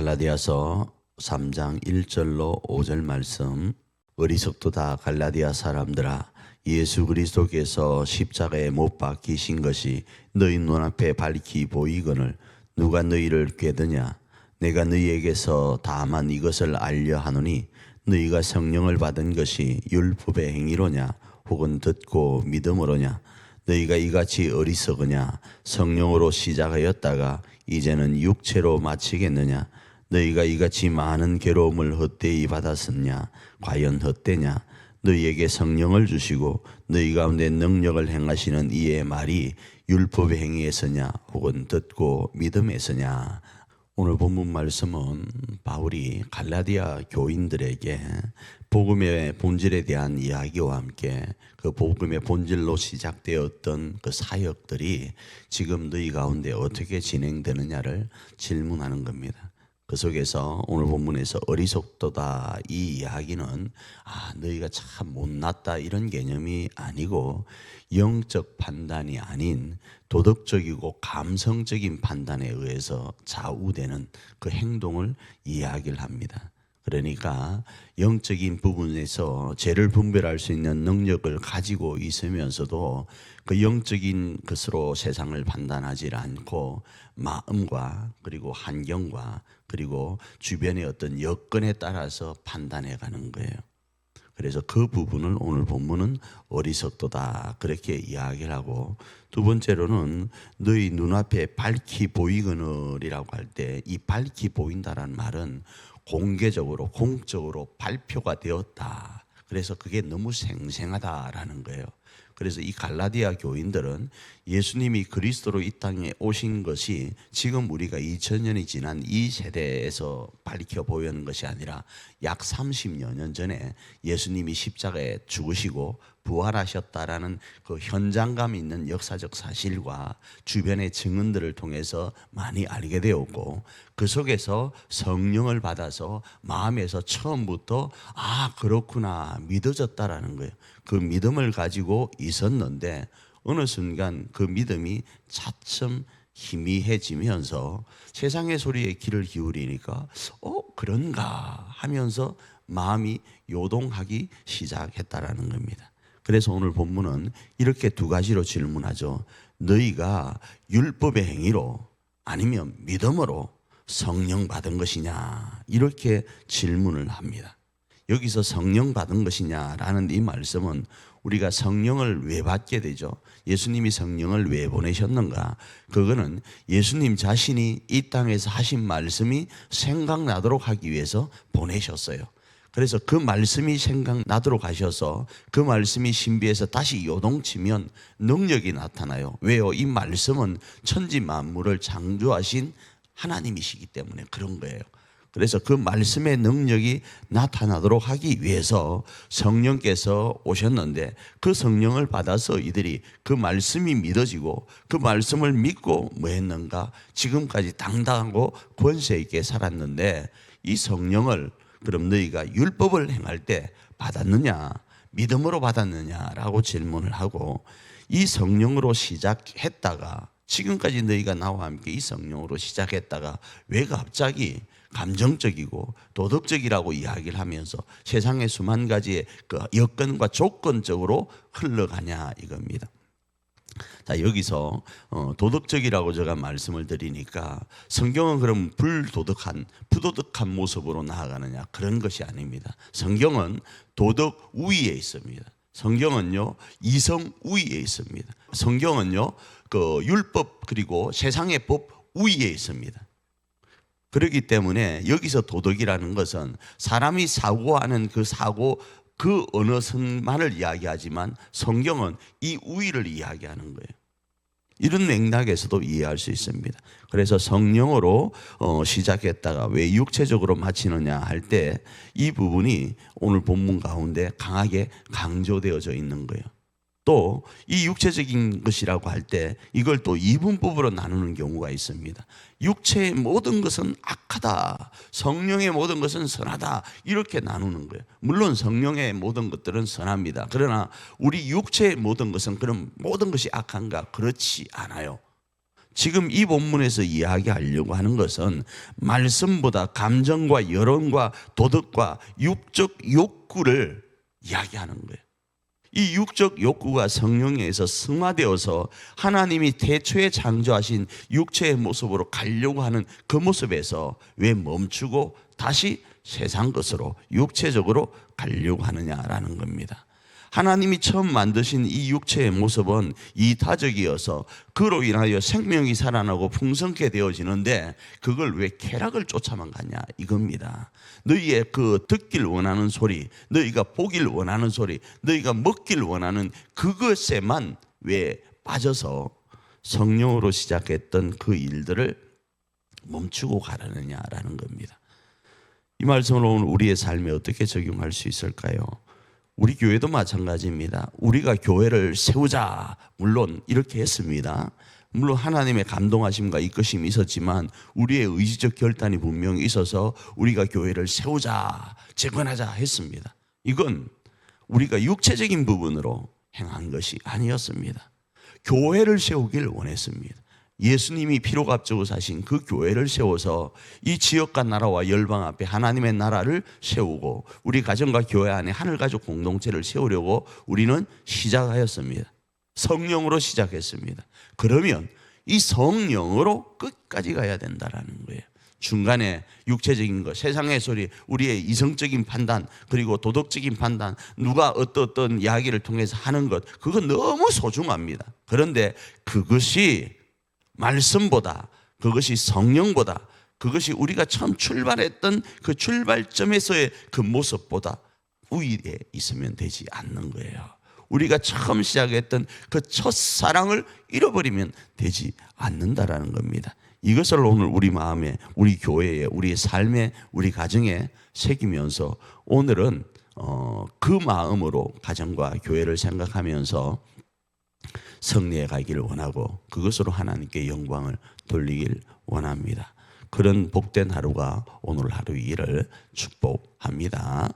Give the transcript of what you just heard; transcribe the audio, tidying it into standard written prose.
갈라디아서 3장 1절로 5절 말씀. 어리석도다 갈라디아 사람들아, 예수 그리스도께서 십자가에 못 박히신 것이 너희 눈앞에 밝히 보이거늘 누가 너희를 꾀드냐? 내가 너희에게서 다만 이것을 알려 하노니 너희가 성령을 받은 것이 율법의 행위로냐 혹은 듣고 믿음으로냐? 너희가 이같이 어리석으냐? 성령으로 시작하였다가 이제는 육체로 마치겠느냐? 너희가 이같이 많은 괴로움을 헛되이 받았었냐? 과연 헛되냐? 너희에게 성령을 주시고 너희 가운데 능력을 행하시는 이의 말이 율법의 행위에서냐 혹은 듣고 믿음에서냐? 오늘 본문 말씀은 바울이 갈라디아 교인들에게 복음의 본질에 대한 이야기와 함께 그 복음의 본질로 시작되었던 그 사역들이 지금 너희 가운데 어떻게 진행되느냐를 질문하는 겁니다. 그 속에서 오늘 본문에서 어리석도다 이 이야기는 너희가 참 못났다 이런 개념이 아니고 영적 판단이 아닌 도덕적이고 감성적인 판단에 의해서 좌우되는 그 행동을 이야기를 합니다. 그러니까 영적인 부분에서 죄를 분별할 수 있는 능력을 가지고 있으면서도 그 영적인 것으로 세상을 판단하지 않고 마음과 그리고 환경과 그리고 주변의 어떤 여건에 따라서 판단해 가는 거예요. 그래서 그 부분을 오늘 본문은 어리석도다 그렇게 이야기를 하고, 두 번째로는 너희 눈앞에 밝히 보이거늘이라고 할 때 이 밝히 보인다라는 말은 공개적으로 공적으로 발표가 되었다. 그래서 그게 너무 생생하다라는 거예요. 그래서 이 갈라디아 교인들은 예수님이 그리스도로 이 땅에 오신 것이 지금 우리가 2000년이 지난 이 세대에서 밝혀 보이는 것이 아니라 약 30여 년 전에 예수님이 십자가에 죽으시고 부활하셨다라는 그 현장감 있는 역사적 사실과 주변의 증언들을 통해서 많이 알게 되었고, 그 속에서 성령을 받아서 마음에서 처음부터 그렇구나 믿어졌다라는 거예요. 그 믿음을 가지고 있었는데 어느 순간 그 믿음이 차츰 희미해지면서 세상의 소리에 귀를 기울이니까 그런가 하면서 마음이 요동하기 시작했다라는 겁니다. 그래서 오늘 본문은 이렇게 두 가지로 질문하죠. 너희가 율법의 행위로 아니면 믿음으로 성령 받은 것이냐, 이렇게 질문을 합니다. 여기서 성령 받은 것이냐라는 이 말씀은 우리가 성령을 왜 받게 되죠? 예수님이 성령을 왜 보내셨는가? 그거는 예수님 자신이 이 땅에서 하신 말씀이 생각나도록 하기 위해서 보내셨어요. 그래서 그 말씀이 생각나도록 하셔서 그 말씀이 신비해서 다시 요동치면 능력이 나타나요. 왜요? 이 말씀은 천지 만물을 창조하신 하나님이시기 때문에 그런 거예요. 그래서 그 말씀의 능력이 나타나도록 하기 위해서 성령께서 오셨는데, 그 성령을 받아서 이들이 그 말씀이 믿어지고 그 말씀을 믿고 뭐 했는가? 지금까지 당당하고 권세 있게 살았는데, 이 성령을 그럼 너희가 율법을 행할 때 받았느냐, 믿음으로 받았느냐라고 질문을 하고, 이 성령으로 시작했다가 지금까지 너희가 나와 함께 이 성령으로 시작했다가 왜 갑자기 감정적이고 도덕적이라고 이야기를 하면서 세상의 수만 가지의 그 여건과 조건적으로 흘러가냐 이겁니다. 자, 여기서 도덕적이라고 제가 말씀을 드리니까 성경은 그럼 부도덕한 모습으로 나아가느냐, 그런 것이 아닙니다. 성경은 도덕 우위에 있습니다. 성경은요 이성 우위에 있습니다. 성경은요 그 율법 그리고 세상의 법 우위에 있습니다. 그렇기 때문에 여기서 도덕이라는 것은 사람이 사고하는 그 사고 그 어느 선만을 이야기하지만 성경은 이 우위를 이야기하는 거예요. 이런 맥락에서도 이해할 수 있습니다. 그래서 성령으로 시작했다가 왜 육체적으로 마치느냐 할 때 이 부분이 오늘 본문 가운데 강하게 강조되어져 있는 거예요. 또 이 육체적인 것이라고 할 때 이걸 또 이분법으로 나누는 경우가 있습니다. 육체의 모든 것은 악하다, 성령의 모든 것은 선하다, 이렇게 나누는 거예요. 물론 성령의 모든 것들은 선합니다. 그러나 우리 육체의 모든 것은 그럼 모든 것이 악한가? 그렇지 않아요. 지금 이 본문에서 이야기하려고 하는 것은 말씀보다 감정과 여론과 도덕과 육적 욕구를 이야기하는 거예요. 이 육적 욕구가 성령에 의해서 승화되어서 하나님이 태초에 창조하신 육체의 모습으로 가려고 하는 그 모습에서 왜 멈추고 다시 세상 것으로 육체적으로 가려고 하느냐라는 겁니다. 하나님이 처음 만드신 이 육체의 모습은 이타적이어서 그로 인하여 생명이 살아나고 풍성케 되어지는데 그걸 왜 쾌락을 쫓아만 가냐 이겁니다. 너희의 그 듣길 원하는 소리, 너희가 보길 원하는 소리, 너희가 먹길 원하는 그것에만 왜 빠져서 성령으로 시작했던 그 일들을 멈추고 가라느냐라는 겁니다. 이 말씀을 오늘 우리의 삶에 어떻게 적용할 수 있을까요? 우리 교회도 마찬가지입니다. 우리가 교회를 세우자 물론 이렇게 했습니다. 물론 하나님의 감동하심과 이끄심이 있었지만 우리의 의지적 결단이 분명히 있어서 우리가 교회를 세우자 재건하자 했습니다. 이건 우리가 육체적인 부분으로 행한 것이 아니었습니다. 교회를 세우길 원했습니다. 예수님이 피로 값주고 사신 그 교회를 세워서 이 지역과 나라와 열방 앞에 하나님의 나라를 세우고 우리 가정과 교회 안에 하늘가족 공동체를 세우려고 우리는 시작하였습니다. 성령으로 시작했습니다. 그러면 이 성령으로 끝까지 가야 된다라는 거예요. 중간에 육체적인 것, 세상의 소리, 우리의 이성적인 판단, 그리고 도덕적인 판단, 누가 어떤 이야기를 통해서 하는 것, 그거 너무 소중합니다. 그런데 그것이 말씀보다, 그것이 성령보다, 그것이 우리가 처음 출발했던 그 출발점에서의 그 모습보다 우위에 있으면 되지 않는 거예요. 우리가 처음 시작했던 그 첫사랑을 잃어버리면 되지 않는다라는 겁니다. 이것을 오늘 우리 마음에, 우리 교회에, 우리 삶에, 우리 가정에 새기면서 오늘은 그 마음으로 가정과 교회를 생각하면서 승리해 가기를 원하고 그것으로 하나님께 영광을 돌리길 원합니다. 그런 복된 하루가 오늘 하루 일을 축복합니다.